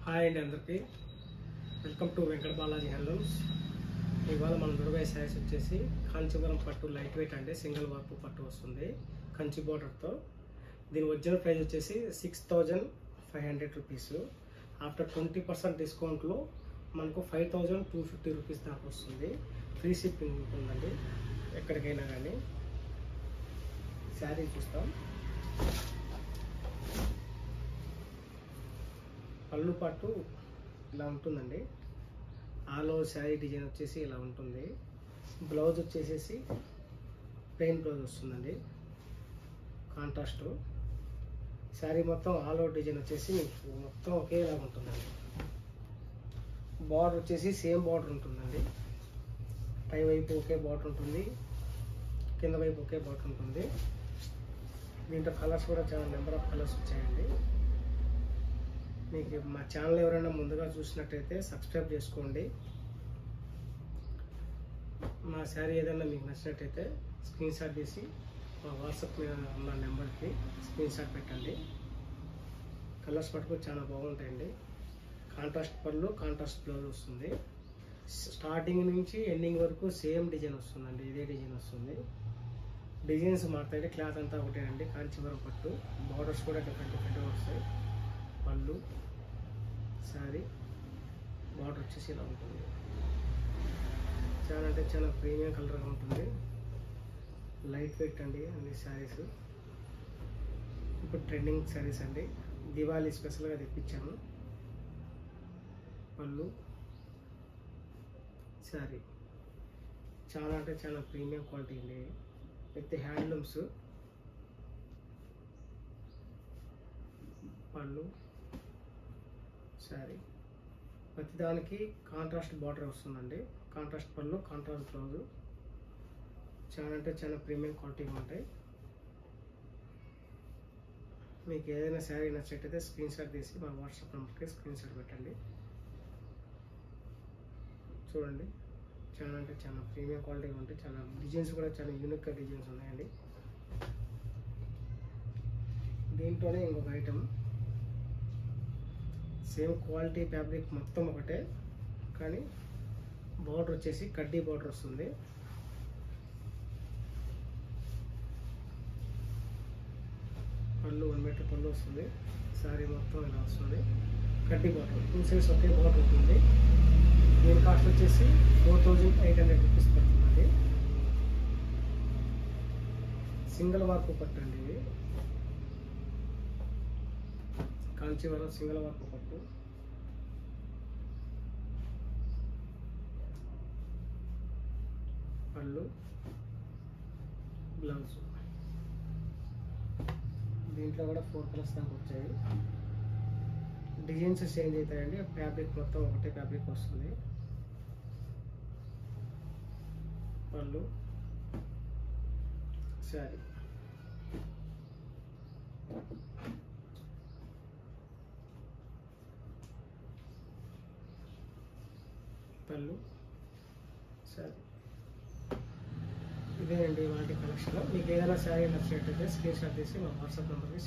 Hi అండి అందరికీ welcome to Venkata Balaji handlooms. ఇవాళ మన దుర్గా శారీస్ వచ్చేసి కాంచీపురం పట్టు లైట్ వెయిట్ అండి, సింగిల్ వర్క్ పట్టు వస్తుంది కంచి బోర్డర్తో. దీని ఒరిజినల్ ప్రైస్ వచ్చేసి 6500 రూపీస్. ఆఫ్టర్ 20% డిస్కౌంట్లో మనకు 5250 రూపీస్ దాకా వస్తుంది. ఫ్రీ షిప్పింగ్ ఉంటుందండి ఎక్కడికైనా కానీ. శారీ చూస్తాం. పళ్ళు పట్టు ఇలా ఉంటుందండి. ఆల్ ఓవర్ శారీ డిజైన్ వచ్చేసి ఇలా ఉంటుంది. బ్లౌజ్ వచ్చేసేసి ప్లెయిన్ బ్లౌజ్ వస్తుందండి, కాంట్రాస్ట్. శారీ మొత్తం ఆల్ ఓవర్ డిజైన్ వచ్చేసి మొత్తం ఒకేలా ఉంటుందండి. బార్డర్ వచ్చేసి సేమ్ బార్డర్ ఉంటుందండి. పై వైపు ఒకే బార్డర్ ఉంటుంది, కింద వైపు ఒకే బార్డర్ ఉంటుంది. దీంట్లో కలర్స్ కూడా చాలా నెంబర్ ఆఫ్ కలర్స్ వచ్చాయండి. మీకు మా ఛానల్ ఎవరైనా ముందుగా చూసినట్టయితే సబ్స్క్రైబ్ చేసుకోండి. మా శారీ ఏదైనా మీకు నచ్చినట్టయితే స్క్రీన్ షాట్ తీసి మా వాట్సాప్ మీద ఉన్న నెంబర్కి స్క్రీన్ షాట్ పెట్టండి. కలర్స్ పట్టుకు చాలా బాగుంటాయండి. కాంట్రాస్ట్ పళ్ళు, కాంట్రాస్ట్ బ్లౌజ్ వస్తుంది. స్టార్టింగ్ నుంచి ఎండింగ్ వరకు సేమ్ డిజైన్ వస్తుందండి. ఇదే డిజైన్ వస్తుంది. డిజైన్స్ మారుతాయి, క్లాత్ అంతా ఒకటేనండి. కాంచీపురం పట్టు. బార్డర్స్ కూడా డిఫరెంట్ వస్తాయి. పళ్ళు, శారీ బార్డర్ వచ్చేసి ఇలా ఉంటుంది. చాలా అంటే చాలా ప్రీమియం కలర్గా ఉంటుంది. లైట్ వెయిట్ అండి అన్ని శారీస్. ఇప్పుడు ట్రెండింగ్ శారీస్ అండి, దివాళీ స్పెషల్గా తెప్పించాము. పళ్ళు, శారీ చాలా అంటే చాలా ప్రీమియం క్వాలిటీ అండి. With handlooms. పళ్ళు, శారీ ప్రతిదానికి కాంట్రాస్ట్ బార్డర్ వస్తుందండి. కాంట్రాస్ట్ పళ్ళు, కాంట్రాస్ట్ బ్లౌజు. చాలా అంటే చాలా ప్రీమియం క్వాలిటీగా ఉంటాయి. మీకు ఏదైనా శారీ నచ్చినట్టయితే స్క్రీన్ షాట్ తీసి మా వాట్సాప్ నెంబర్కి స్క్రీన్ షాట్ పెట్టండి. చూడండి, చాలా అంటే చాలా ప్రీమియం క్వాలిటీగా ఉంటాయి. చాలా డిజైన్స్ కూడా చాలా యూనిక్గా డిజైన్స్ ఉన్నాయండి. దీంట్లోనే ఇంకొక ఐటమ్, సేమ్ క్వాలిటీ ఫ్యాబ్రిక్ మొత్తం ఒకటే, కానీ బార్డర్ వచ్చేసి కడ్డీ బార్డర్ వస్తుంది. పళ్ళు 1 మీటర్ పళ్ళు వస్తుంది. శారీ మొత్తం ఇలా వస్తుంది. కడ్డీ బార్డర్, 2 సైడ్స్ ఒకే బార్డర్ ఉంటుంది. దీని కాస్ట్ వచ్చేసి 4800 రూపీస్ పడుతుంది. సింగిల్ వర్క్ పట్టండి. ఇది కాంచీవరం సింగిల్ వర్క్ పట్టు. పళ్ళు, బ్లౌజ్. దీంట్లో కూడా 4 కలర్స్ దాకా వచ్చాయి. డిజైన్స్ చేంజ్ అవుతాయండి. ఫ్యాబ్రిక్ మొత్తం ఒకటే ఫ్యాబ్రిక్ వస్తుంది. పళ్ళు, శారీ. పళ్ళు, శారీ. ఇదేనండి వాటి కలెక్షన్. మీకు ఏదైనా శారీ నచ్చినట్టయితే స్క్రీన్ షాట్ తీసి మా వాట్సాప్ నెంబర్కి